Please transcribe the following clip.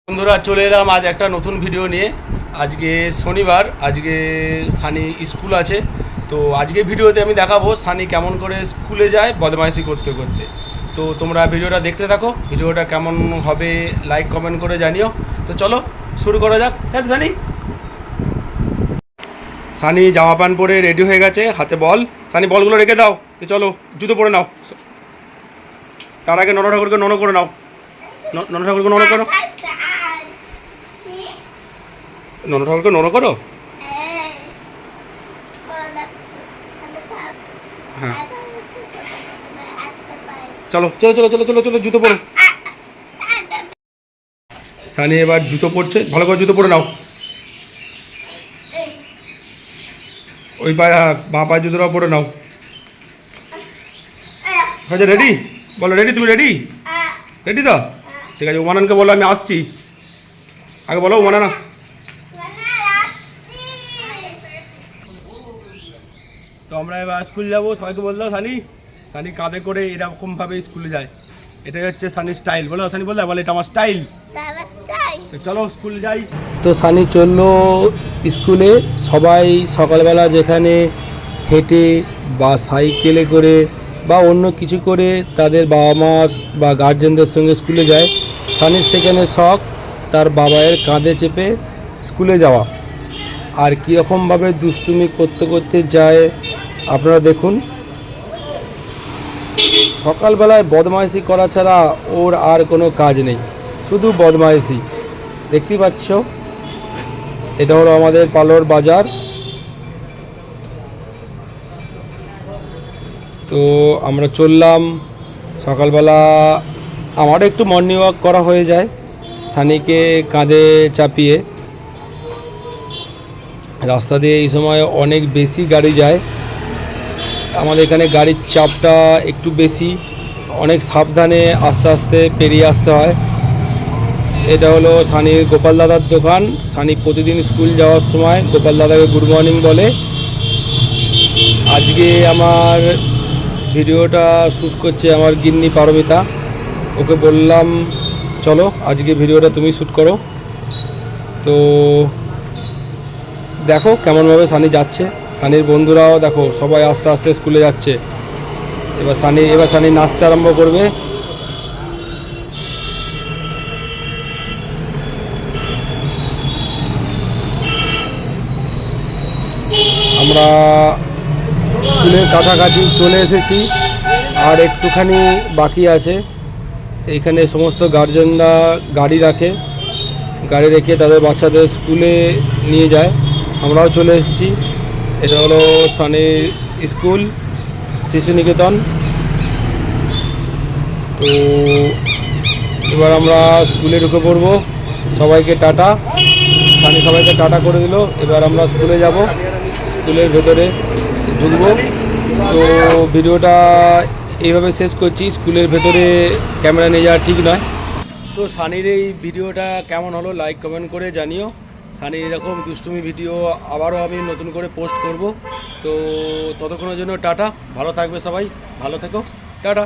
বন্ধুরা চলে এলাম আজ একটা নতুন ভিডিও নিয়ে। আজকে শনিবার, আজকে সানি স্কুল আছে। তো আজকে ভিডিওতে আমি দেখাবো সানি কেমন করে স্কুলে যায় বদমাইশি করতে করতে। তো তোমরা ভিডিওটা দেখতে থাকো, ভিডিওটা কেমন হবে লাইক কমেন্ট করে জানিও। তো চলো শুরু করা যাক। হ্যাঁ সানি, সানি জামা প্যান্ট পরে রেডি হয়ে গেছে, হাতে বল। সানি বলগুলো রেখে দাও। তো চলো জুতো পরে নাও। তার আগে নন ঠাকুরকে নন করে নাও। নন ঠাকুরকে নন করো, নন ঠাকুরকে নন করো। হ্যাঁ চলো চলো চলো চলো চলো চলো জুতো পরো। সানি এবার জুতো পরছে, ভালো করে জুতো পরে নাও। ওই পায়ে বাঁ পায়ে জুতোটা পরে নাও। আচ্ছা রেডি? বলো রেডি, তুমি রেডি? রেডি তো? ঠিক আছে, উমানকে বলো আমি আসছি। আগে বলো উমানা। তো আমরা এবার স্কুল যাবো, সবাইকে বললো সানি। সানি কাঁধে করে এরকমভাবে স্কুলে যায়, এটাই হচ্ছে সানির স্টাইল। বলো সানি, বললে বলে এটা আমার স্টাইল। তো চলো স্কুল যাই। তো সানি চললো স্কুলে। সবাই সকালবেলা যেখানে হেঁটে বা সাইকেলে করে বা অন্য কিছু করে তাদের বাবা মা বা গার্জেনদের সঙ্গে স্কুলে যায়, সানির সেখানে শখ তার বাবায়ের কাঁধে চেপে স্কুলে যাওয়া। আর কীরকমভাবে দুষ্টুমি করতে করতে যায় আপনারা দেখুন। সকালবেলায় বদমাইশি করা ছাড়া ওর আর কোনো কাজ নেই, শুধু বদমাইশি। দেখতেই পাচ্ছ, এটা হলো আমাদের পালোর বাজার। তো আমরা চললাম সকালবেলা। আমারও একটু মর্নিং ওয়াক করা হয়ে যায় সানিকে কাঁধে চাপিয়ে। রাস্তা দিয়ে এই সময় অনেক বেশি গাড়ি যায়, আমাদের এখানে গাড়ির চাপটা একটু বেশি, অনেক সাবধানে আস্তে আস্তে পেরিয়ে আসতে হয়। এটা হলো সানির গোপাল দাদার দোকান। সানি প্রতিদিন স্কুল যাওয়ার সময় গোপাল দাদাকে গুড মর্নিং বলে। আজকে আমার ভিডিওটা শ্যুট করছে আমার গিন্নি পারমিতা। ওকে বললাম চলো আজকে ভিডিওটা তুমি শ্যুট করো। তো দেখো কেমনভাবে সানি যাচ্ছে। সানির বন্ধুরাও দেখো সবাই আস্তে আস্তে স্কুলে যাচ্ছে। এবার সানি নাচতে আরম্ভ করবে। আমরা স্কুলের কাছাকাছি চলে এসেছি, আর একটুখানি বাকি আছে। এইখানে সমস্ত গার্জেনরা গাড়ি রাখে, গাড়ি রেখে তাদের বাচ্চাদের স্কুলে নিয়ে যায়। আমরাও চলে এসেছি। এটা হলো সানির স্কুল, শিশু নিকেতন। তো এবার আমরা স্কুলে ঢুকে পড়বো। সবাইকে টাটা। সানি সবাইকে টাটা করে দিল। এবার আমরা স্কুলে যাব, স্কুলের ভেতরে ঢুকবো। তো ভিডিওটা এইভাবে শেষ করছি, স্কুলের ভেতরে ক্যামেরা নিয়ে যাওয়া ঠিক নয়। তো সানির এই ভিডিওটা কেমন হলো লাইক কমেন্ট করে জানিও। সানির এরকম দুষ্টুমি ভিডিও আবারও আমি নতুন করে পোস্ট করব। তো ততক্ষণের জন্য টাটা, ভালো থাকবে সবাই, ভালো থেকো, টাটা।